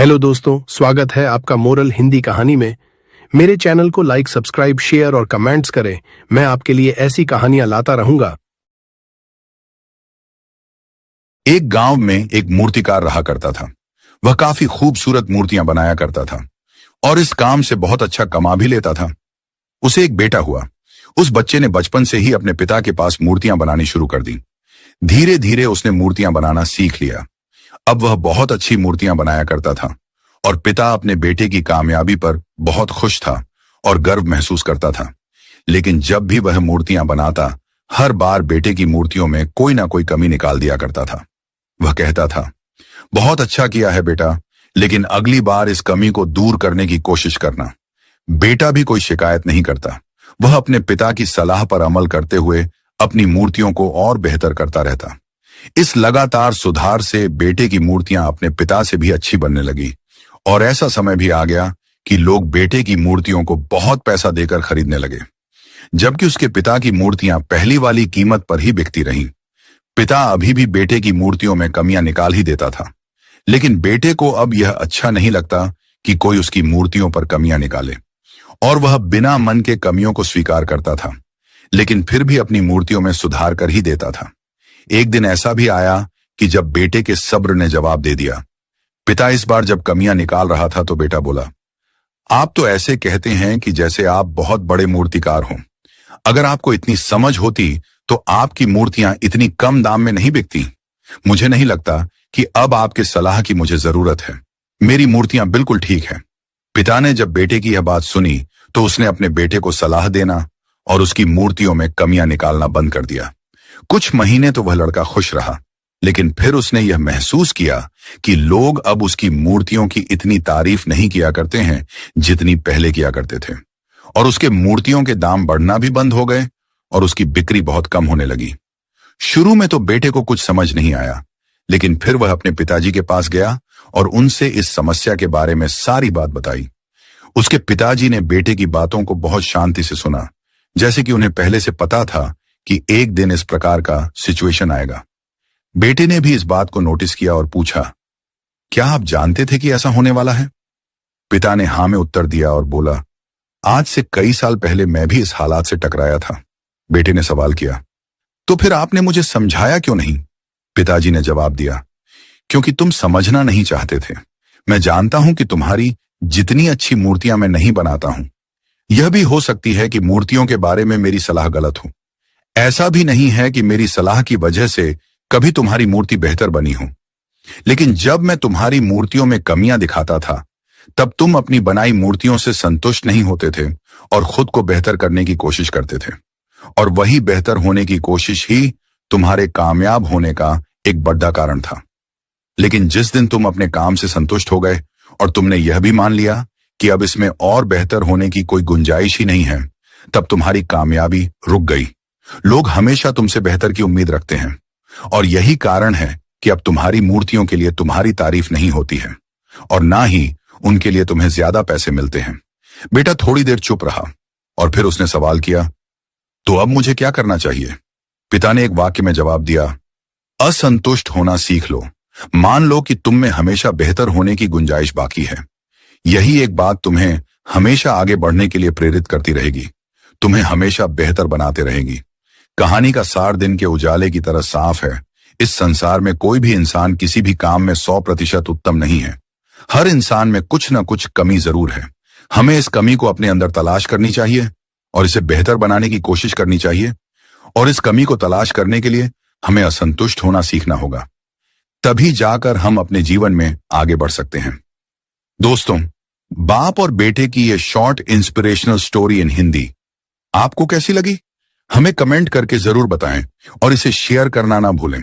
Hello दोस्तों, स्वागत है आपका मोरल हिंदी कहानी में। मेरे चैनल को लाइक, सब्सक्राइब, शेयर और कमेंट्स करें। मैं आपके लिए ऐसी कहानियां लाता रहूंगा। एक गांव में एक मूर्तिकार रहा करता था। वह काफी खूबसूरत मूर्तियां बनाया करता था और इस काम से बहुत अच्छा कमा भी लेता था। उसे एक बेटा हुआ। उस बच्चे ने बचपन से ही अपने पिता के पास मूर्तियां बनानी शुरू कर दी। धीरे धीरे उसने मूर्तियां बनाना सीख लिया। अब वह बहुत अच्छी मूर्तियां बनाया करता था और पिता अपने बेटे की कामयाबी पर बहुत खुश था और गर्व महसूस करता था। लेकिन जब भी वह मूर्तियां बनाता, हर बार बेटे की मूर्तियों में कोई ना कोई कमी निकाल दिया करता था। वह कहता था, बहुत अच्छा किया है बेटा, लेकिन अगली बार इस कमी को दूर करने की कोशिश करना। बेटा भी कोई शिकायत नहीं करता। वह अपने पिता की सलाह पर अमल करते हुए अपनी मूर्तियों को और बेहतर करता रहता। इस लगातार सुधार से बेटे की मूर्तियां अपने पिता से भी अच्छी बनने लगी और ऐसा समय भी आ गया कि लोग बेटे की मूर्तियों को बहुत पैसा देकर खरीदने लगे, जबकि उसके पिता की मूर्तियां पहली वाली कीमत पर ही बिकती रहीं। पिता अभी भी बेटे की मूर्तियों में कमियां निकाल ही देता था, लेकिन बेटे को अब यह अच्छा नहीं लगता कि कोई उसकी मूर्तियों पर कमियां निकाले और वह बिना मन के कमियों को स्वीकार करता था, लेकिन फिर भी अपनी मूर्तियों में सुधार कर ही देता था। एक दिन ऐसा भी आया कि जब बेटे के सब्र ने जवाब दे दिया। पिता इस बार जब कमियां निकाल रहा था तो बेटा बोला, आप तो ऐसे कहते हैं कि जैसे आप बहुत बड़े मूर्तिकार हों। अगर आपको इतनी समझ होती तो आपकी मूर्तियां इतनी कम दाम में नहीं बिकती। मुझे नहीं लगता कि अब आपके सलाह की मुझे जरूरत है। मेरी मूर्तियां बिल्कुल ठीक है। पिता ने जब बेटे की यह बात सुनी तो उसने अपने बेटे को सलाह देना और उसकी मूर्तियों में कमियां निकालना बंद कर दिया। कुछ महीने तो वह लड़का खुश रहा, लेकिन फिर उसने यह महसूस किया कि लोग अब उसकी मूर्तियों की इतनी तारीफ नहीं किया करते हैं जितनी पहले किया करते थे, और उसके मूर्तियों के दाम बढ़ना भी बंद हो गए और उसकी बिक्री बहुत कम होने लगी। शुरू में तो बेटे को कुछ समझ नहीं आया, लेकिन फिर वह अपने पिताजी के पास गया और उनसे इस समस्या के बारे में सारी बात बताई। उसके पिताजी ने बेटे की बातों को बहुत शांति से सुना, जैसे कि उन्हें पहले से पता था कि एक दिन इस प्रकार का सिचुएशन आएगा। बेटे ने भी इस बात को नोटिस किया और पूछा, क्या आप जानते थे कि ऐसा होने वाला है? पिता ने हाँ में उत्तर दिया और बोला, आज से कई साल पहले मैं भी इस हालात से टकराया था। बेटे ने सवाल किया, तो फिर आपने मुझे समझाया क्यों नहीं? पिताजी ने जवाब दिया, क्योंकि तुम समझना नहीं चाहते थे। मैं जानता हूं कि तुम्हारी जितनी अच्छी मूर्तियां मैं नहीं बनाता हूं। यह भी हो सकती है कि मूर्तियों के बारे में मेरी सलाह गलत हो। ऐसा भी नहीं है कि मेरी सलाह की वजह से कभी तुम्हारी मूर्ति बेहतर बनी हो, लेकिन जब मैं तुम्हारी मूर्तियों में कमियां दिखाता था तब तुम अपनी बनाई मूर्तियों से संतुष्ट नहीं होते थे और खुद को बेहतर करने की कोशिश करते थे, और वही बेहतर होने की कोशिश ही तुम्हारे कामयाब होने का एक बड़ा कारण था। लेकिन जिस दिन तुम अपने काम से संतुष्ट हो गए और तुमने यह भी मान लिया कि अब इसमें और बेहतर होने की कोई गुंजाइश ही नहीं है, तब तुम्हारी कामयाबी रुक गई। लोग हमेशा तुमसे बेहतर की उम्मीद रखते हैं और यही कारण है कि अब तुम्हारी मूर्तियों के लिए तुम्हारी तारीफ नहीं होती है और ना ही उनके लिए तुम्हें ज्यादा पैसे मिलते हैं। बेटा थोड़ी देर चुप रहा और फिर उसने सवाल किया, तो अब मुझे क्या करना चाहिए? पिता ने एक वाक्य में जवाब दिया, असंतुष्ट होना सीख लो। मान लो कि तुम में हमेशा बेहतर होने की गुंजाइश बाकी है। यही एक बात तुम्हें हमेशा आगे बढ़ने के लिए प्रेरित करती रहेगी, तुम्हें हमेशा बेहतर बनाते रहेगी। कहानी का सार दिन के उजाले की तरह साफ है। इस संसार में कोई भी इंसान किसी भी काम में 100% उत्तम नहीं है। हर इंसान में कुछ न कुछ कमी जरूर है। हमें इस कमी को अपने अंदर तलाश करनी चाहिए और इसे बेहतर बनाने की कोशिश करनी चाहिए, और इस कमी को तलाश करने के लिए हमें असंतुष्ट होना सीखना होगा। तभी जाकर हम अपने जीवन में आगे बढ़ सकते हैं। दोस्तों, बाप और बेटे की यह short inspirational story in Hindi आपको कैसी लगी? हमें कमेंट करके जरूर बताएं और इसे शेयर करना ना भूलें।